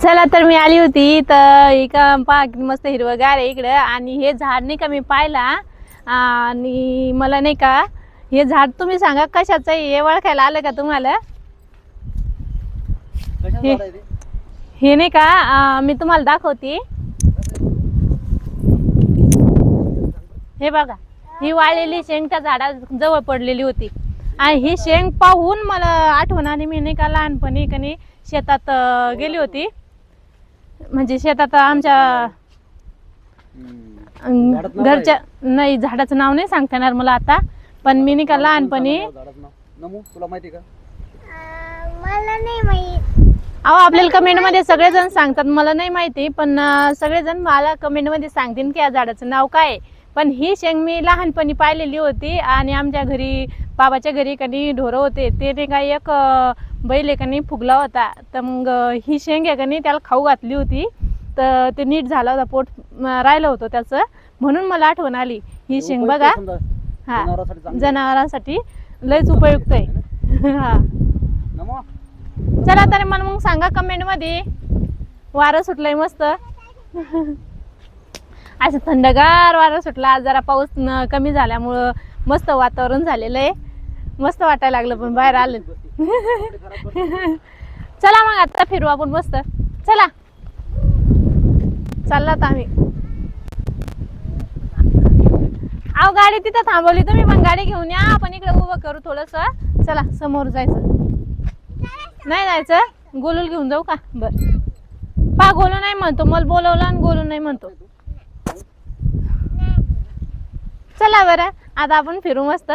चला तर मी आली होती तर एका मस्त हिरवगार आहे इकडं आणि हे झाड नाही का मी पाहिला आणि मला नाही का हे झाड तुम्ही सांगा कशाचं आहे हे ओळखायला आलं का तुम्हाला? हे हे नाही का मी तुम्हाला दाखवते. हे बघा ही वाळलेली शेंग त्या झाडाजवळ पडलेली होती आणि ही शेंग पाहून मला आठवण आली. मी नाही का लहानपणी कणी शेतात गेली होती, म्हणजे शेतात आमच्या घरच्या नाही झाडाचं नाव नाही सांगता येणार मला आता, पण मी नाही का लहानपणी तुला माहिती का? मला नाही माहित. अहो आपल्याला कमेंट मध्ये सगळेजण सांगतात, मला नाही माहिती पण सगळेजण मला कमेंट मध्ये सांगतील की या झाडाचं नाव काय. पण ही शेंग मी लहानपणी पाहिलेली होती आणि आमच्या घरी बाबाच्या घरी कधी ढोरं होते ते नाही का एक बैल एकाने फुगला होता, तर मग ही शेंग एकाने त्याला खाऊ घातली होती तर ते नीट झाला होता, पोट राहिलं होतं त्याचं, म्हणून मला आठवण आली ही शेंग. बघा हा जनावरांसाठी लयच उपयुक्त आहे. हा चला तर मग सांगा कमेंट मध्ये. वारं सुटलंय मस्त असं थंडगार वारं सुटलं. आज जरा पाऊस कमी झाल्यामुळं मस्त वातावरण झालेलं आहे, मस्त वाटायला लागलं पण बाहेर आलं. चला मग आता फिरू आपण मस्त. चला चाललात आम्ही. अहो गाडी तिथं थांबवली तुम्ही, पण गाडी घेऊन या, आपण इकडे उभं करू थोडस. चला समोर जायचं. नाही जायचं गोलूल घेऊन जाऊ का? बर पा गोलू नाही म्हणतो, मला बोलवलं आणि गोलू नाही म्हणतो. चला बरं आता आपण फिरू मस्त.